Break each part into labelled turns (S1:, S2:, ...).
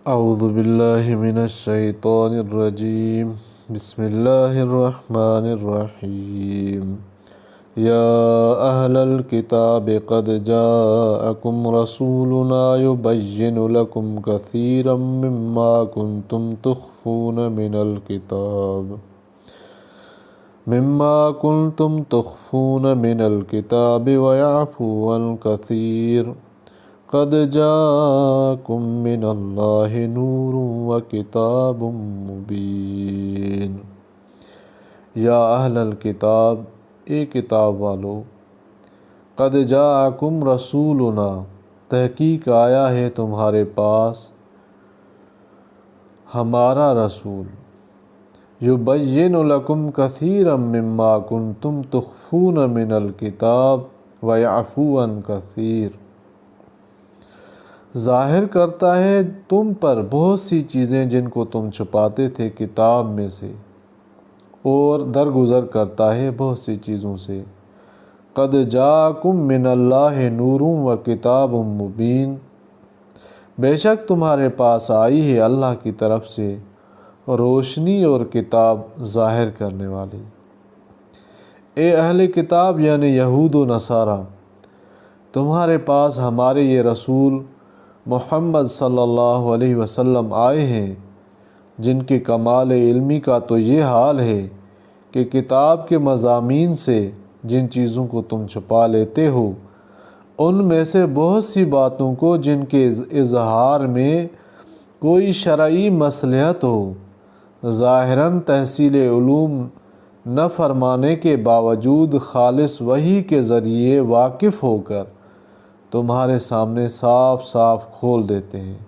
S1: اعوذ باللہ من الشیطان الرجیم بسم اللہ الرحمن الرحیم یا اہل الکتاب قد جاءکم رسولنا یبین لکم کثیرا مما کنتم تخفون من الکتاب ویعفو عن کثیر قد جاءکم من اللہ نور وکتاب مبین۔ یا اہل الکتاب، اے کتاب والو، قد جاءکم رسولنا، تحقیق آیا ہے تمہارے پاس ہمارا رسول، یبین لکم کثیرا مما کنتم تخفون من الکتاب ویعفو عن کثیر، ظاہر کرتا ہے تم پر بہت سی چیزیں جن کو تم چھپاتے تھے کتاب میں سے، اور درگزر کرتا ہے بہت سی چیزوں سے۔ قد جاءکم من اللہ نور و کتاب مبین، بے شک تمہارے پاس آئی ہے اللہ کی طرف سے روشنی اور کتاب ظاہر کرنے والی۔ اے اہل کتاب یعنی یہود و نصارہ، تمہارے پاس ہمارے یہ رسول محمد صلی اللہ علیہ وسلم آئے ہیں، جن کے کمال علمی کا تو یہ حال ہے کہ کتاب کے مضامین سے جن چیزوں کو تم چھپا لیتے ہو، ان میں سے بہت سی باتوں کو جن کے اظہار میں کوئی شرعی مصلحت ہو، ظاہراً تحصیل علوم نہ فرمانے کے باوجود خالص وحی کے ذریعے واقف ہو کر تمہارے سامنے صاف صاف کھول دیتے ہیں،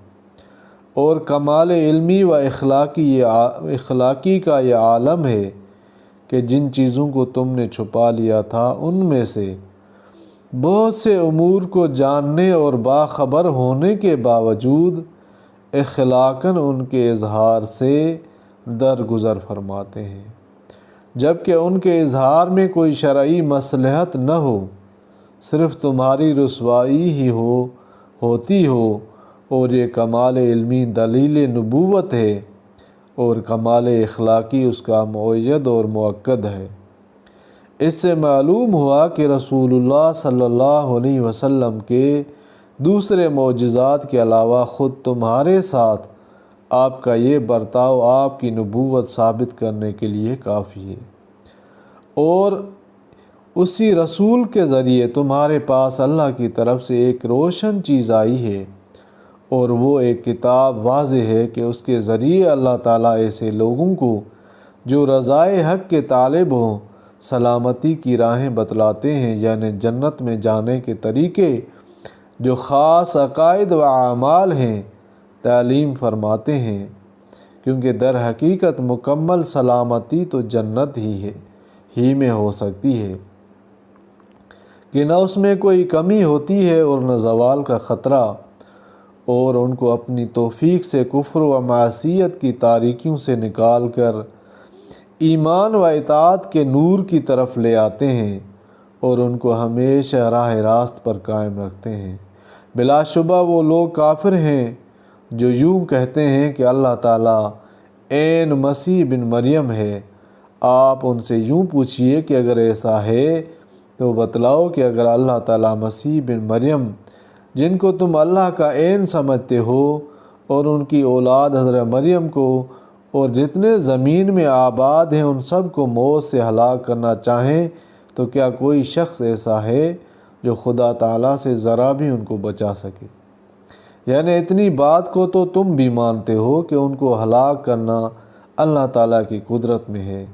S1: اور کمال علمی و اخلاقی کا یہ عالم ہے کہ جن چیزوں کو تم نے چھپا لیا تھا ان میں سے بہت سے امور کو جاننے اور باخبر ہونے کے باوجود اخلاقاً ان کے اظہار سے درگزر فرماتے ہیں، جبکہ ان کے اظہار میں کوئی شرعی مصلحت نہ ہو، صرف تمہاری رسوائی ہی ہوتی ہو، اور یہ کمال علمی دلیل نبوت ہے اور کمال اخلاقی اس کا مؤید اور مؤکد ہے۔ اس سے معلوم ہوا کہ رسول اللہ صلی اللہ علیہ وسلم کے دوسرے معجزات کے علاوہ خود تمہارے ساتھ آپ کا یہ برتاؤ آپ کی نبوت ثابت کرنے کے لیے کافی ہے، اور اسی رسول کے ذریعے تمہارے پاس اللہ کی طرف سے ایک روشن چیز آئی ہے، اور وہ ایک کتاب واضح ہے کہ اس کے ذریعے اللہ تعالیٰ ایسے لوگوں کو جو رضائے حق کے طالب ہوں سلامتی کی راہیں بتلاتے ہیں، یعنی جنت میں جانے کے طریقے جو خاص عقائد و اعمال ہیں تعلیم فرماتے ہیں، کیونکہ در حقیقت مکمل سلامتی تو جنت ہی میں ہو سکتی ہے کہ نہ اس میں کوئی کمی ہوتی ہے اور نہ زوال کا خطرہ، اور ان کو اپنی توفیق سے کفر و معصیت کی تاریکیوں سے نکال کر ایمان و اطاعت کے نور کی طرف لے آتے ہیں، اور ان کو ہمیشہ راہ راست پر قائم رکھتے ہیں۔ بلا شبہ وہ لوگ کافر ہیں جو یوں کہتے ہیں کہ اللہ تعالیٰ عین مسیح بن مریم ہے۔ آپ ان سے یوں پوچھئے کہ اگر ایسا ہے تو بتلاؤ کہ اگر اللہ تعالیٰ مسیح بن مریم، جن کو تم اللہ کا عین سمجھتے ہو، اور ان کی اولاد حضرت مریم کو اور جتنے زمین میں آباد ہیں ان سب کو موت سے ہلاک کرنا چاہیں، تو کیا کوئی شخص ایسا ہے جو خدا تعالیٰ سے ذرا بھی ان کو بچا سکے؟ یعنی اتنی بات کو تو تم بھی مانتے ہو کہ ان کو ہلاک کرنا اللہ تعالیٰ کی قدرت میں ہے،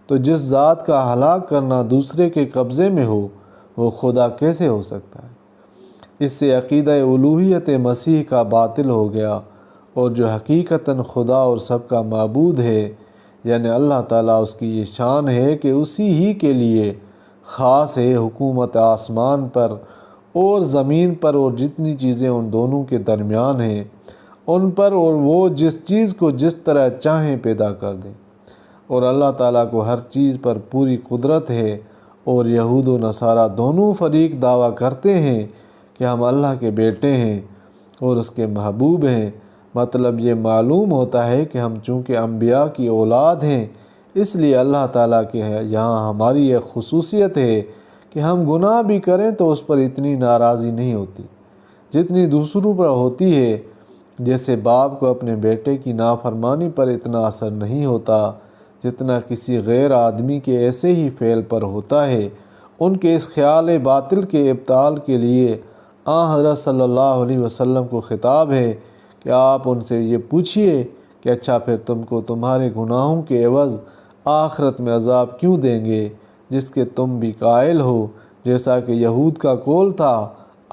S1: تو جس ذات کا ہلاک کرنا دوسرے کے قبضے میں ہو وہ خدا کیسے ہو سکتا ہے؟ اس سے عقیدہ الوہیت مسیح کا باطل ہو گیا، اور جو حقیقتاً خدا اور سب کا معبود ہے، یعنی اللہ تعالیٰ، اس کی یہ شان ہے کہ اسی ہی کے لیے خاص ہے حکومت آسمان پر اور زمین پر، اور جتنی چیزیں ان دونوں کے درمیان ہیں ان پر، اور وہ جس چیز کو جس طرح چاہیں پیدا کر دیں، اور اللہ تعالیٰ کو ہر چیز پر پوری قدرت ہے۔ اور یہود و نصارہ دونوں فریق دعویٰ کرتے ہیں کہ ہم اللہ کے بیٹے ہیں اور اس کے محبوب ہیں، مطلب یہ معلوم ہوتا ہے کہ ہم چونکہ انبیاء کی اولاد ہیں، اس لیے اللہ تعالیٰ کے یہاں ہماری ایک خصوصیت ہے کہ ہم گناہ بھی کریں تو اس پر اتنی ناراضی نہیں ہوتی جتنی دوسروں پر ہوتی ہے۔ جیسے باپ کو اپنے بیٹے کی نافرمانی پر اتنا اثر نہیں ہوتا جتنا کسی غیر آدمی کے ایسے ہی فعل پر ہوتا ہے۔ ان کے اس خیال باطل کے ابطال کے لیے حضرت صلی اللہ علیہ وسلم کو خطاب ہے کہ آپ ان سے یہ پوچھئے کہ اچھا پھر تم کو تمہارے گناہوں کے عوض آخرت میں عذاب کیوں دیں گے جس کے تم بھی قائل ہو، جیسا کہ یہود کا قول تھا۔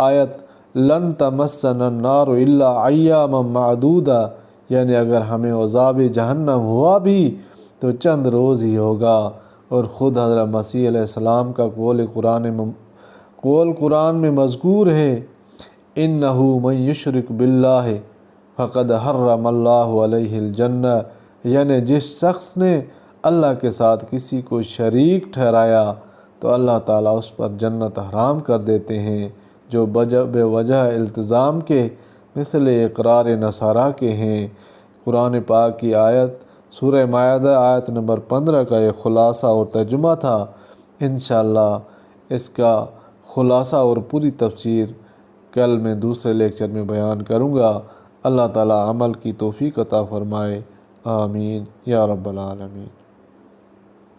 S1: آیت لن تمسنا النار الا ایاما معدودہ، یعنی اگر ہمیں عذاب جہنم ہوا بھی تو چند روز ہی ہوگا۔ اور خود حضرت مسیح علیہ السلام کا قول قرآن میں مذکور ہے، انہ من یشرک باللہ فقد حرم اللہ علیہ الجنہ، یعنی جس شخص نے اللہ کے ساتھ کسی کو شریک ٹھہرایا تو اللہ تعالیٰ اس پر جنت حرام کر دیتے ہیں، جو بے وجہ التزام کے مثل اقرار نصارہ کے ہیں۔ قرآن پاک کی آیت سورہ مائدہ آیت نمبر 15 کا یہ خلاصہ اور ترجمہ تھا۔ انشاءاللہ اس کا خلاصہ اور پوری تفسیر کل میں دوسرے لیکچر میں بیان کروں گا۔ اللہ تعالیٰ عمل کی توفیق عطا فرمائے، آمین یا رب العالمین۔